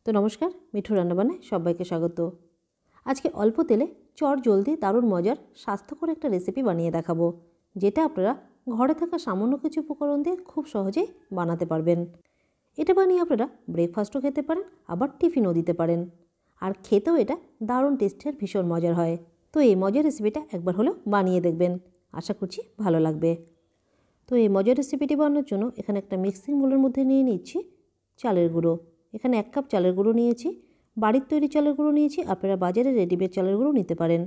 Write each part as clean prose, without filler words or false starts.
তো নমস্কার, মিঠু রান্নাবান্নায় সবাইকে স্বাগত। আজকে অল্প তেলে চট জলদি দারুণ মজার স্বাস্থ্যকর একটা রেসিপি বানিয়ে দেখাবো, যেটা আপনারা ঘরে থাকা সামান্য কিছু উপকরণ দিয়ে খুব সহজেই বানাতে পারবেন। এটা বানিয়ে আপনারা ব্রেকফাস্টও খেতে পারেন, আবার টিফিনও দিতে পারেন। আর খেতেও এটা দারুণ টেস্টের, ভীষণ মজার হয়। তো এই মজার রেসিপিটা একবার হলেও বানিয়ে দেখবেন, আশা করছি ভালো লাগবে। তো এই মজার রেসিপিটি বানানোর জন্য এখানে একটা মিক্সিং বোলের মধ্যে নিয়ে নিচ্ছি চালের গুঁড়ো। এখানে 1 কাপ চালের গুঁড়ো নিয়েছি। বাড়ির তৈরি চালের গুঁড়ো নিয়েছি, আপনারা বাজারে রেডিমেড চালের গুঁড়ো নিতে পারেন।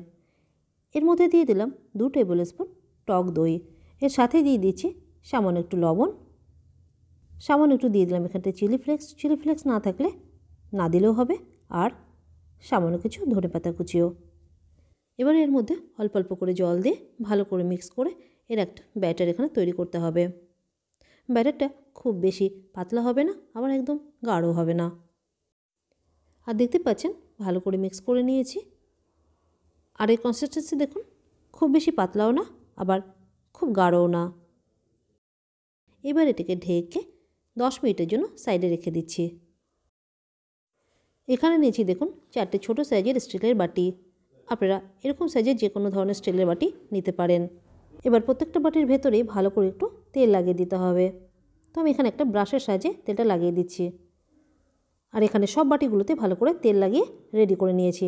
এর মধ্যে দিয়ে দিলাম 2 টেবিল স্পুন টক দই। এর সাথে দিয়ে দিচ্ছি সামান্য একটু লবণ, সামান্য একটু দিয়ে দিলাম এখানটায় চিলি ফ্লেক্স না থাকলে না দিলেও হবে, আর সামান্য কিছু ধনেপাতা কুচিও। এবার এর মধ্যে অল্প অল্প করে জল দিয়ে ভালো করে মিক্স করে এর একটা ব্যাটার এখানে তৈরি করতে হবে। ব্যাটারটা খুব বেশি পাতলা হবে না, আবার একদম গাঢ় হবে না। আর দেখতে পাচ্ছেন ভালো করে মিক্স করে নিয়েছি। আর এই কনসিস্টেন্সি দেখুন, খুব বেশি পাতলাও না, আবার খুব গাঢ়ও না। এবার এটাকে ঢেকে 10 মিনিটের জন্য সাইডে রেখে দিচ্ছি। এখানে নিয়েছি দেখুন 4টে ছোটো সাইজের স্টিলের বাটি। আপনারা এরকম সাইজের যে কোনো ধরনের স্টিলের বাটি নিতে পারেন। এবার প্রত্যেকটা বাটির ভেতরেই ভালো করে একটু তেল লাগিয়ে দিতে হবে। তো আমি এখানে একটা ব্রাশের সাহায্যে তেলটা লাগিয়ে দিচ্ছি। আর এখানে সব বাটিগুলোতে ভালো করে তেল লাগিয়ে রেডি করে নিয়েছি।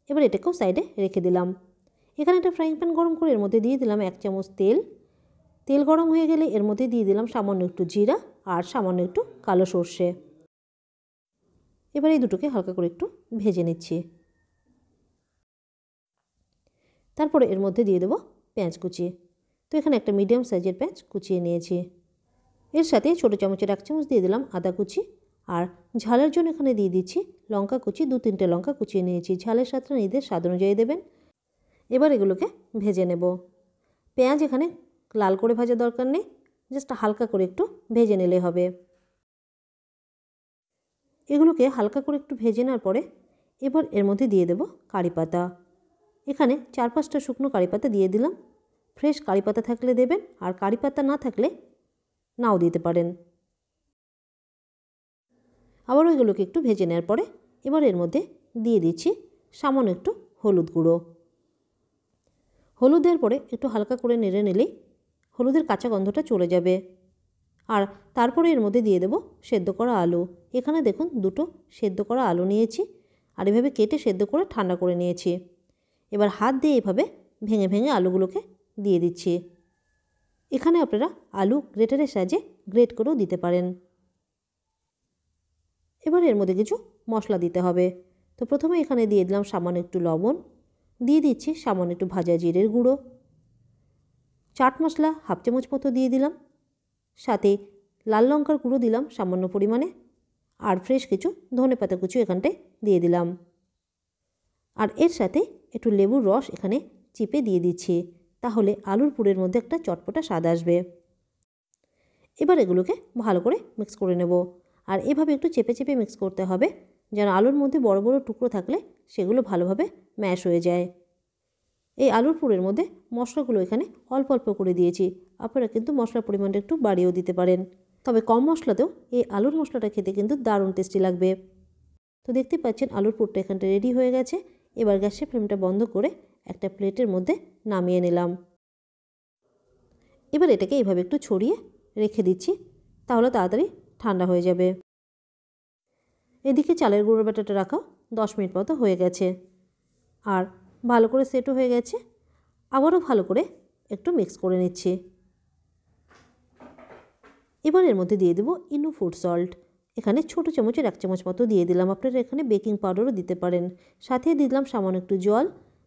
এবার এটাকেও সাইডে রেখে দিলাম। এখানে একটা ফ্রাইং প্যান গরম করে এর মধ্যে দিয়ে দিলাম 1 চামচ তেল। তেল গরম হয়ে গেলে এর মধ্যে দিয়ে দিলাম সামান্য একটু জিরা আর সামান্য একটু কালো সর্ষে। এবার এই দুটোকে হালকা করে একটু ভেজে নিচ্ছি। তারপরে এর মধ্যে দিয়ে দেবো পেঁয়াজ কুচি। তো এখানে একটা মিডিয়াম সাইজের পেঁয়াজ কুচিয়ে নিয়েছি। এর সাথে ছোটো চামচের 1 চামচ দিয়ে দিলাম আদা কুচি, আর ঝালের জন্য এখানে দিয়ে দিচ্ছি লঙ্কা কুচি। 2-3টে লঙ্কা কুচিয়ে নিয়েছি। ঝালের স্বাদটা নিজেদের স্বাদ অনুযায়ী দেবেন। এবার এগুলোকে ভেজে নেব। পেঁয়াজ এখানে লাল করে ভাজার দরকার নেই, জাস্ট হালকা করে একটু ভেজে নিলে হবে। এগুলোকে হালকা করে একটু ভেজে নেওয়ার পরে এবার এর মধ্যে দিয়ে দেব কারি পাতা। এখানে 4-5টা শুকনো কারি পাতা দিয়ে দিলাম। ফ্রেশ কারি পাতা থাকলে দেবেন, আর কারি পাতা না থাকলে নাও দিতে পারেন। আবার ওইগুলোকে একটু ভেজে নেওয়ার পরে এবার এর মধ্যে দিয়ে দিচ্ছি সামান্য একটু হলুদ গুঁড়ো। হলুদ দেওয়ার পরে একটু হালকা করে নেড়ে নিলেই হলুদের কাঁচা গন্ধটা চলে যাবে। আর তারপরে এর মধ্যে দিয়ে দেব সেদ্ধ করা আলু। এখানে দেখুন 2টো সেদ্ধ করা আলু নিয়েছি, আর এভাবে কেটে সেদ্ধ করে ঠান্ডা করে নিয়েছি। এবার হাত দিয়ে এভাবে ভেঙে ভেঙে আলুগুলোকে দিয়ে দিচ্ছি। এখানে আপনারা আলু গ্রেটারের সাহায্যে গ্রেট করেও দিতে পারেন। এবার এর মধ্যে কিছু মশলা দিতে হবে। তো প্রথমে এখানে দিয়ে দিলাম সামান্য একটু লবণ, দিয়ে দিচ্ছি সামান্য একটু ভাজা জিরের গুঁড়ো, চাট মশলা 1/2 চামচ মতো দিয়ে দিলাম, সাথে লাল লঙ্কার গুঁড়ো দিলাম সামান্য পরিমাণে, আর ফ্রেশ কিছু ধনেপাতা কুচি এখানটায় দিয়ে দিলাম। আর এর সাথে একটু লেবুর রস এখানে চিপে দিয়ে দিচ্ছি, তাহলে আলুর পুরের মধ্যে একটা চটপটা স্বাদ আসবে। এবার এগুলোকে ভালো করে মিক্স করে নেব। আর এভাবে একটু চেপে চেপে মিক্স করতে হবে, যেন আলুর মধ্যে বড় বড় টুকরো থাকলে সেগুলো ভালোভাবে ম্যাশ হয়ে যায়। এই আলুর পুরের মধ্যে মশলাগুলো এখানে অল্প অল্প করে দিয়েছি। আপনারা কিন্তু মশলার পরিমাণটা একটু বাড়িয়েও দিতে পারেন, তবে কম মশলাতেও এই আলুর মশলাটা খেতে কিন্তু দারুণ টেস্টি লাগবে। তো দেখতে পাচ্ছেন আলুর পুরটা এখানটা রেডি হয়ে গেছে। এবার গ্যাসের ফ্লেমটা বন্ধ করে একটা প্লেটের মধ্যে নামিয়ে নিলাম। এবার এটাকে এইভাবে একটু ছড়িয়ে রেখে দিচ্ছি, তাহলে তাড়াতাড়ি ঠান্ডা হয়ে যাবে। এদিকে চালের গুঁড়োর ব্যাটারটা রাখাও 10 মিনিট মতো হয়ে গেছে, আর ভালো করে সেটও হয়ে গেছে। আবারও ভালো করে একটু মিক্স করে নিচ্ছি। এবার এর মধ্যে দিয়ে দেবো ইনো ফুড সল্ট। এখানে ছোটো চামচের 1 চামচ মতো দিয়ে দিলাম। আপনারা এখানে বেকিং পাউডারও দিতে পারেন। সাথে দিলাম সামান্য একটু জল,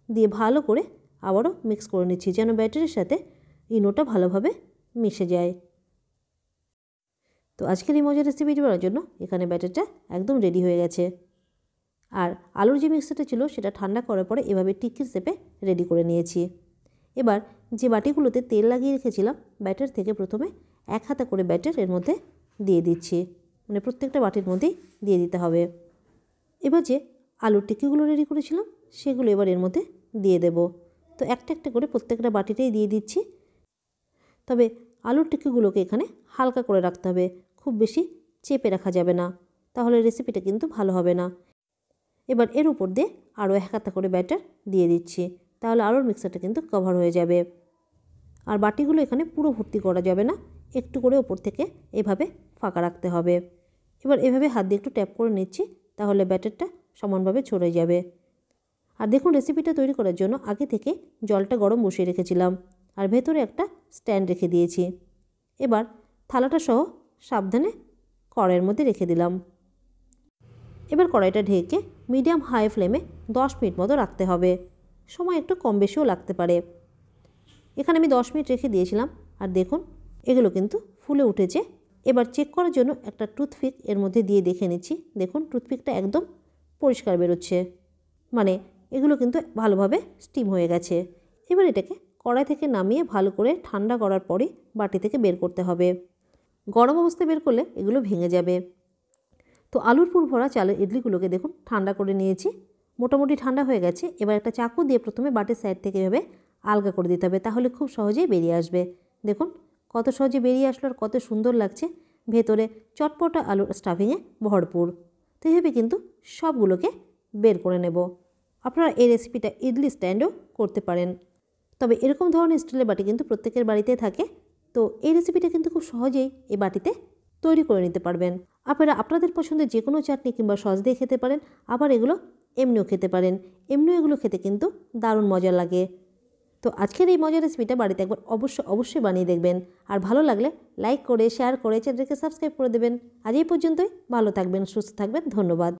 দিয়ে ভালো করে আবারও মিক্স করে নিচ্ছি, যেন ব্যাটারের সাথে ইনোটা ভালোভাবে মিশে যায়। তো আজকের এই মজার রেসিপিটি বানানোর জন্য এখানে ব্যাটারটা একদম রেডি হয়ে গেছে। আর আলুর যে মিক্সচারটা ছিল সেটা ঠান্ডা করার পরে এভাবে টিক্কির শেপে রেডি করে নিয়েছি। এবার যে বাটিগুলোতে তেল লাগিয়ে রেখেছিলাম ব্যাটার থেকে প্রথমে 1 হাতা করে ব্যাটার এর মধ্যে দিয়ে দিচ্ছি, মানে প্রত্যেকটা বাটির মধ্যেই দিয়ে দিতে হবে। এবার যে আলুর টিক্কিগুলো রেডি করেছিলাম সেগুলো এবার এর মধ্যে দিয়ে দেব। তো একটা একটা করে প্রত্যেকটা বাটিতেই দিয়ে দিচ্ছি। তবে আলুর টিক্কিগুলোকে এখানে হালকা করে রাখতে হবে, খুব বেশি চেপে রাখা যাবে না, তাহলে রেসিপিটা কিন্তু ভালো হবে না। এবার এর উপর দিয়ে আরও 1 হাতা করে ব্যাটার দিয়ে দিচ্ছি, তাহলে আলুর মিক্সারটা কিন্তু কভার হয়ে যাবে। আর বাটিগুলো এখানে পুরো ভর্তি করা যাবে না, একটু করে ওপর থেকে এভাবে ফাঁকা রাখতে হবে। এবার এভাবে হাত দিয়ে একটু ট্যাপ করে নিচ্ছি, তাহলে ব্যাটারটা সমানভাবে ছড়ে যাবে। আর দেখুন রেসিপিটা তৈরি করার জন্য আগে থেকে জলটা গরম বসিয়ে রেখেছিলাম আর ভেতরে একটা স্ট্যান্ড রেখে দিয়েছি। এবার থালাটা সহ সাবধানে কড়াইয়ের মধ্যে রেখে দিলাম। এবার কড়াইটা ঢেকে মিডিয়াম হাই ফ্লেমে 10 মিনিট মতো রাখতে হবে। সময় একটু কম বেশিও লাগতে পারে। এখানে আমি 10 মিনিট রেখে দিয়েছিলাম আর দেখুন এগুলো কিন্তু ফুলে উঠেছে। এবার চেক করার জন্য একটা টুথপিক এর মধ্যে দিয়ে দেখে নিচ্ছি। দেখুন টুথপিকটা একদম পরিষ্কার বেরোচ্ছে, মানে এগুলো কিন্তু ভালোভাবে স্টিম হয়ে গেছে। এবার এটাকে কড়াই থেকে নামিয়ে ভালো করে ঠান্ডা করার পরে বাটি থেকে বের করতে হবে। গরম অবস্থায় বের করলে এগুলো ভেঙে যাবে। তো আলুর পুর ভরা চালের ইডলিগুলোকে দেখুন ঠান্ডা করে নিয়েছি, মোটামুটি ঠান্ডা হয়ে গেছে। এবার একটা চাকু দিয়ে প্রথমে বাটির সাইড থেকে এভাবে আলগা করে দিতে হবে, তাহলে খুব সহজেই বেরিয়ে আসবে। দেখুন কত সহজে বেরিয়ে আসলো আর কত সুন্দর লাগছে, ভেতরে চটপটা আলুর স্টাফিংয়ে ভরপুর। তো এইভাবে কিন্তু সবগুলোকে বের করে নেব। আপনারা এই রেসিপিটা ইডলি স্ট্যান্ডও করতে পারেন, তবে এরকম ধরনের স্টিলের বাটি কিন্তু প্রত্যেকের বাড়িতেই থাকে। তো এই রেসিপিটা কিন্তু খুব সহজেই এই বাটিতে তৈরি করে নিতে পারবেন। আপনারা আপনাদের পছন্দের যে কোনো চাটনি কিংবা সস দিয়ে খেতে পারেন, আবার এগুলো এমনিও খেতে পারেন। এমনিও এগুলো খেতে কিন্তু দারুণ মজা লাগে। তো আজকের এই মজার রেসিপিটা বাড়িতে একবার অবশ্যই বানিয়ে দেখবেন। আর ভালো লাগলে লাইক করে শেয়ার করে চ্যানেলকে সাবস্ক্রাইব করে দেবেন। আজ এই পর্যন্তই। ভালো থাকবেন, সুস্থ থাকবেন। ধন্যবাদ।